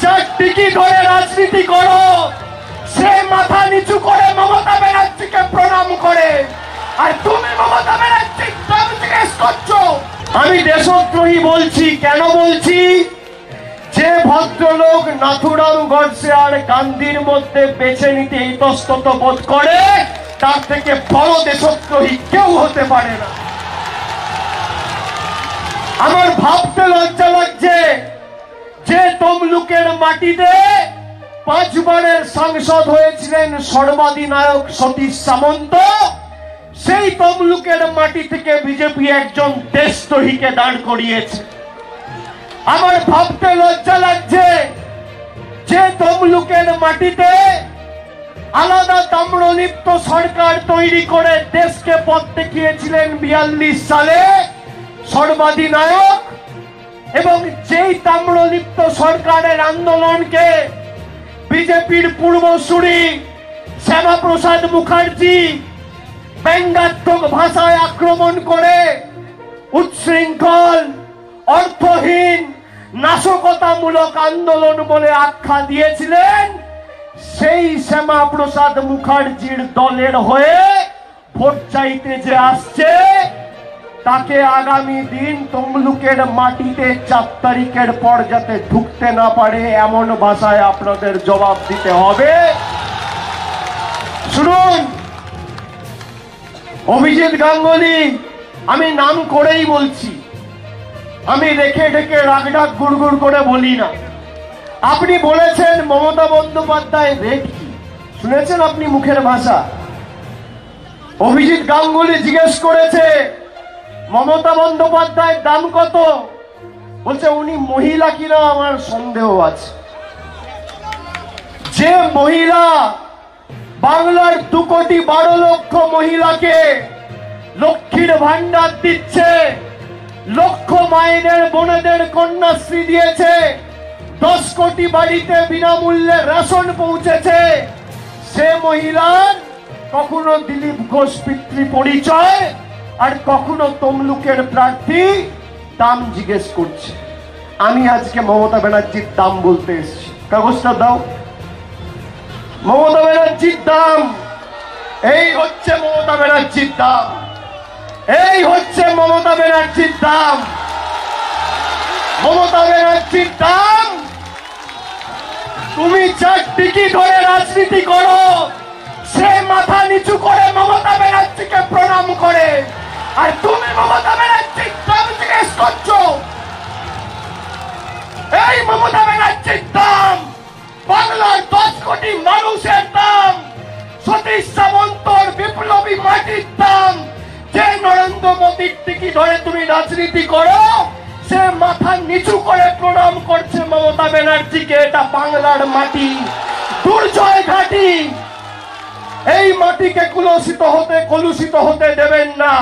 যার টিকি ধরে রাজনীতি করো সে মাথা নিচু করে মমতা ব্যানার্জিকে প্রণাম করে, আর তুমি মমতা ব্যানার্জির নাম জিজ্ঞেস করছো। আমি দেশদ্রোহী বলছি, কেন বলছি? যে ভদ্রলোক নাথুরাম গডসে আর গান্ধীর মধ্যে বেছে নিতে ইতস্তত বোধ করে তার থেকে বড় দেশদ্রোহী কেউ হতে পারে না। আমার ভাবতে লজ্জা লাগছে যে তমলুকের মাটিতে 5 বারের সাংসদ হয়েছিলেন সর্বাধিনায়ক সতীশ সামন্ত, সেই তমলুকের মাটি থেকে বিজেপি একজন দেশদ্রোহীকে দাঁড় করিয়েছে। আমার ভাবতে লজ্জা লাগছে যে তমলুকের মাটিতে আলাদা তাম্রলিপ্ত সরকার তৈরি করে দেশকে পথ দেখিয়েছিলেন 42 সালে সর্বাধিনায়ক, এবং যেই তাম্রলিপ্ত সরকারের আন্দোলনকে বিজেপির পূর্বসূরি শ্যামাপ্রসাদ মুখার্জি ব্যঙ্গাত্মক ভাষায় আক্রমণ করে উচ্ছৃঙ্খল, অর্থহীন, নাশকতামূলক আন্দোলন বলে আখ্যা দিয়েছিলেন, সেই শ্যামাপ্রসাদ মুখার্জির দলের হয়ে ভোট চাইতে যে আসছে তাকে আগামী দিন তমলুকের মাটিতে 4 তারিখের পর যাতে ঢুকতে না পারে এমন ভাষায় আপনাদের জবাব দিতে হবে। শুনুন, অভিজিৎ গাঙ্গুলি, আমি নাম করেই বলছি, আমি রেখে ঢেকে রাগডাক গুড়গুড় করে বলি না। আপনি বলেছেন মমতা বন্দ্যোপাধ্যায় রেট কি, শুনেছেন আপনি মুখের ভাষা? অভিজিৎ গাঙ্গুলি জিজ্ঞেস করেছে মমতা বন্দ্যোপাধ্যায়ের দাম কত, বলছে উনি মহিলা কিনা আমার সন্দেহ আছে। যে মহিলা বাংলার 2,12 লক্ষ মহিলাকে লক্ষ্মীর ভান্ডার দিচ্ছে, লক্ষ মায়েদের বোনেদের কন্যাশ্রী দিয়েছে, 10 কোটি বাড়িতে বিনামূল্যে রেশন পৌঁছেছে, সে মহিলার কখনো দিলীপ ঘোষ পিতৃ পরিচয় আর কখনো তমলুকের প্রার্থী দাম জিজ্ঞেস করছে। আমি আজকে মমতা ব্যানার্জির দাম বলতে এসেছি, কাগজটা দাও। মমতা ব্যানার্জির দাম এই হচ্ছে, মমতা ব্যানার্জির দাম এই হচ্ছে, মমতা ব্যানার্জির দাম। মমতা ব্যানার্জির দাম, তুমি যার টিকি ধরে রাজনীতি করো সে মাথা নিচু করে মমতা ব্যানার্জিকে প্রণাম করে, আর তুমি মমতা ব্যানার্জির দাম জিজ্ঞেস করছো। এই মমতা ব্যানার্জির দাম বাংলার 10 কোটি মানুষের দাম, সতীশ সামন্তর বিপ্লবী মাটির দাম। যে নরেন্দ্র মোদীর টিকি ধরে তুমি রাজনীতি করো সে মাথা নিচু করে প্রণাম করছে মমতা ব্যানার্জিকে। এটা বাংলার মাটি, দুর্জয় ঘাটি। এই মাটিকে কলুষিত হতে দেবেন না,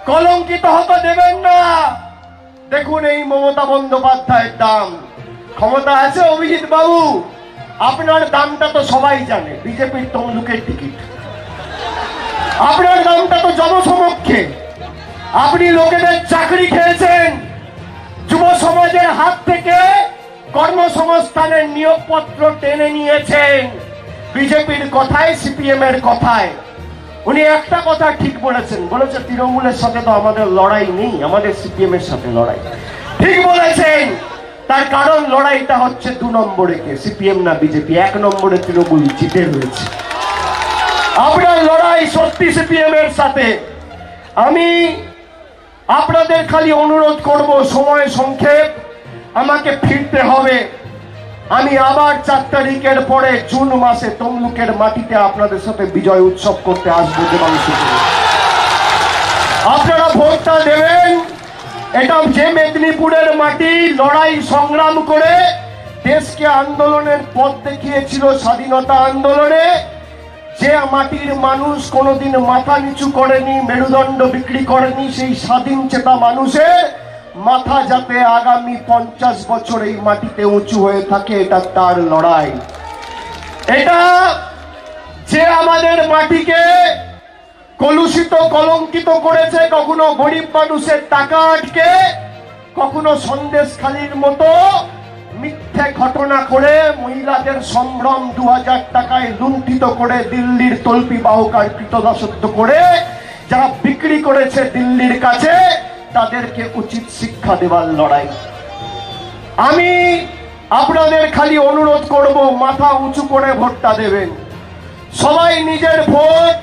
কলঙ্কিত হতে দেবেন না। দেখুন এই মমতা বন্দ্যোপাধ্যায়ের দাম। ক্ষমতা আছে অভিজিৎ বাবু, আপনার দামটা তো সবাই জানে, বিজেপির তমলুকের টিকিট। আপনার দামটা তো জনসমক্ষে, আপনি লোকেদের চাকরি খেয়েছেন, যুব সমাজের হাত থেকে কর্মসংস্থানের নিয়োগপত্র টেনে নিয়েছেন বিজেপির কথায়, সিপিএম এর কথায়। উনি একটা কথা ঠিক বলেছেন, বলেছে তৃণমূলের সাথে তো আমাদের লড়াই নেই, আমাদের সিপিএম এর সাথে লড়াই। ঠিক বলেছেন, তার কারণ লড়াইটা হচ্ছে 2 নম্বরে কে, সিপিএম না বিজেপি। 1 নম্বরে তৃণমূল জিতে রয়েছে। আপনার লড়াই সত্যি সিপিএম এর সাথে। আমি আপনাদের খালি অনুরোধ করব, সময় সংক্ষেপ, আমাকে ফিরতে হবে। আমি আবার 4 তারিখের পরে জুন মাসে তমলুকের মাটিতে আপনাদের সাথে বিজয় উৎসব করতে আসবো। আপনারা ভোটটা দেবেন। এটা যে মেদিনীপুরের মাটি, লড়াই সংগ্রাম করে দেশকে আন্দোলনের পথ দেখিয়েছিল, স্বাধীনতা আন্দোলনে। যে মাটির মানুষ কোনোদিন মাথা নিচু করেনি, মেরুদণ্ড বিক্রি করেনি, সেই স্বাধীন চেতা মানুষের মাথা যাতে আগামী 50 বছর এই মাটিতে উঁচু হয়ে থাকে, এটা তার লড়াই। এটা যে আমাদের মাটিকে কলুষিত কলঙ্কিত করেছে, কখনো গরিব মানুষের টাকা আটকে, কখনো সন্দেশখালির মতো মিথ্যে ঘটনা করে মহিলাদের সম্ভ্রম 2000 টাকায় লুণ্ঠিত করে দিল্লির তল্পি বাহকার কৃতদাসত্ব করে যারা বিক্রি করেছে দিল্লির কাছে, তাদেরকে উচিত শিক্ষা দেওয়ার লড়াই। আমি আপনাদের খালি অনুরোধ করব, মাথা উঁচু করে ভোটটা দেবেন। সবাই নিজের ভোট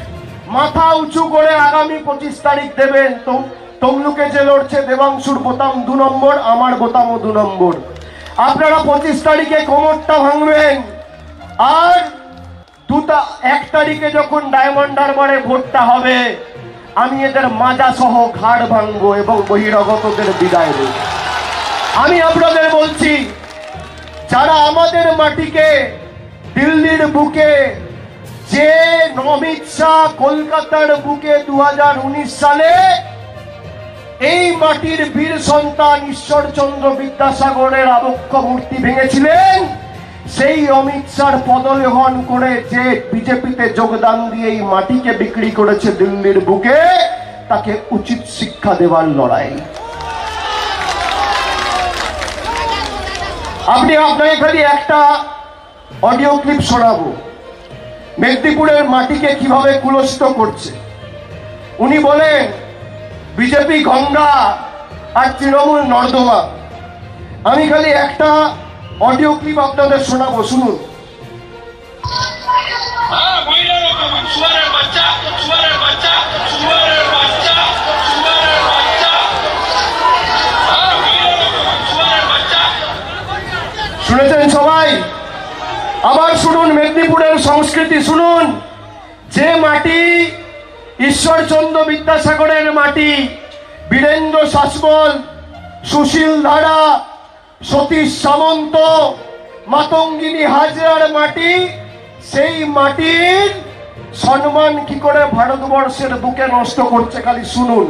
মাথা উঁচু করে আগামী 25 তারিখ দেবেন। তমলুকে যে লড়ছে দেবাংশুর বোতাম 2 নম্বর, আমার বোতামও 2 নম্বর। আপনারা 25 তারিখে কোমরটা ভাঙবেন, আর 1 তারিখে যখন ডায়মন্ড হারবারে ভোটটা হবে, আমি এদের মাজা সহ ঘাড় ভাঙবো এবং বহিরাগতদের বিদায় দেব। আমি আপনাদের বলছি, যারা আমাদের মাটিকে দিল্লির বুকে, যে অমিত শাহ কলকাতার বুকে 2019 সালে এই মাটির বীর সন্তান ঈশ্বরচন্দ্র বিদ্যাসাগরের আবক্ষ মূর্তি ভেঙেছিলেন, সেই অমিত শাহর পদলেহন করে যে বিজেপিতে যোগদান দিয়ে এই মাটিকে বিক্রি করেছে দিল্লির বুকে, তাকে উচিত শিক্ষা দেওয়ার লড়াই। আপনাকে খালি একটা অডিও ক্লিপ শোনাবো, মেদিনীপুরের মাটিকে কিভাবে কুলসিত করছে। উনি বলেন বিজেপি গঙ্গা আর তৃণমূল নর্দমা। আমি খালি একটা অডিও ক্লিপ আপনাদের শোনাবো, শুনুন। শুনেছেন সবাই? আবার শুনুন মেদিনীপুরের সংস্কৃতি শুনুন। যে মাটি ঈশ্বরচন্দ্র বিদ্যাসাগরের মাটি, বীরেন্দ্র শাসমল, সুশীল ধারা, সতীশ সামন্ত, মাতঙ্গিনী হাজরার মাটি, সেই মাটির সম্মান কি করে ভারতবর্ষের বুকে নষ্ট করছে, খালি শুনুন।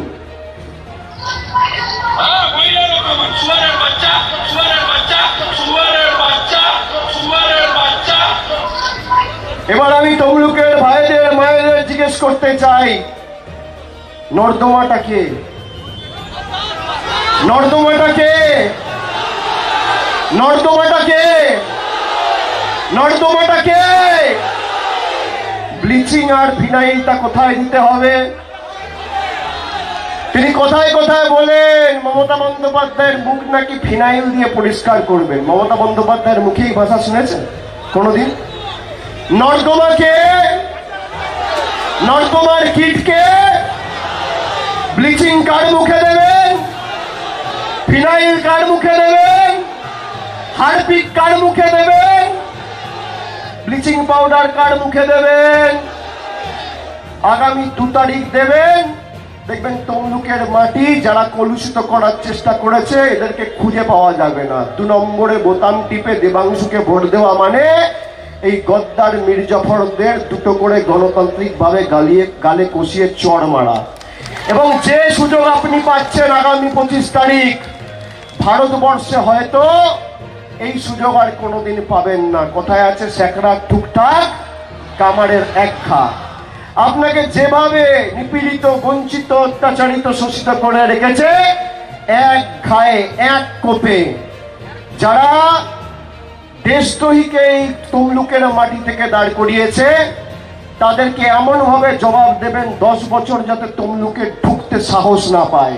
এবার আমি তমলুকের ভাইদের মায়েদের জিজ্ঞেস করতে চাই, নর্দমাটাকে নর্দমাটাকে নর্দমাটাকে নর্দমাটাকে ব্লিচিং আর ফিনাইলটা কোথায় দিতে হবে? তিনি কোথায় কোথায় বলেন মমতা বন্দ্যোপাধ্যায়ের মুখ নাকি ফিনাইল দিয়ে পরিষ্কার করবেন। মমতা বন্দ্যোপাধ্যায়ের মুখে এই ভাষা শুনেছেন কোনদিন? নর্দমাকে, নর্দমার কিটকে ব্লিচিং কার মুখে দেবেন, ফিনাইল কার মুখে দেবেন, হারপিক কার মুখে দেবেন, ব্লিচিং পাউডার কার মুখে দেবেন? আগামী 2 তারিখ দেবেন। দেখবেন তমলুকের মাটি যারা কলুষিত করার চেষ্টা করেছে, এদেরকে খুঁজে পাওয়া যাবে না। 2 নম্বরে বোতাম টিপে দেবাংশুকে ভোট দেওয়া মানে এই গদ্দার মির্জাফরদের 2টো করে গণতান্ত্রিক ভাবে গালে কষিয়ে চড় মারা। এবং যে সুযোগ আপনি পাচ্ছেন আগামী 25 তারিখ, ভারতবর্ষে হয়তো এই সুযোগ আর কোনোদিন পাবেন না। কথায় আছে স্যাকরা টুকটাক কামারের এক খা। আপনাকে যেভাবে নিপীড়িত, বঞ্চিত, অত্যাচারিত, শোষিত করে রেখেছে, এক খায়ে এক কোপে যারা দেশদ্রোহীকে এই তমলুকের মাটি থেকে দাঁড় করিয়েছে, তাদেরকে এমন ভাবে জবাব দেবেন 10 বছর যাতে তমলুকে ঢুকতে সাহস না পায়।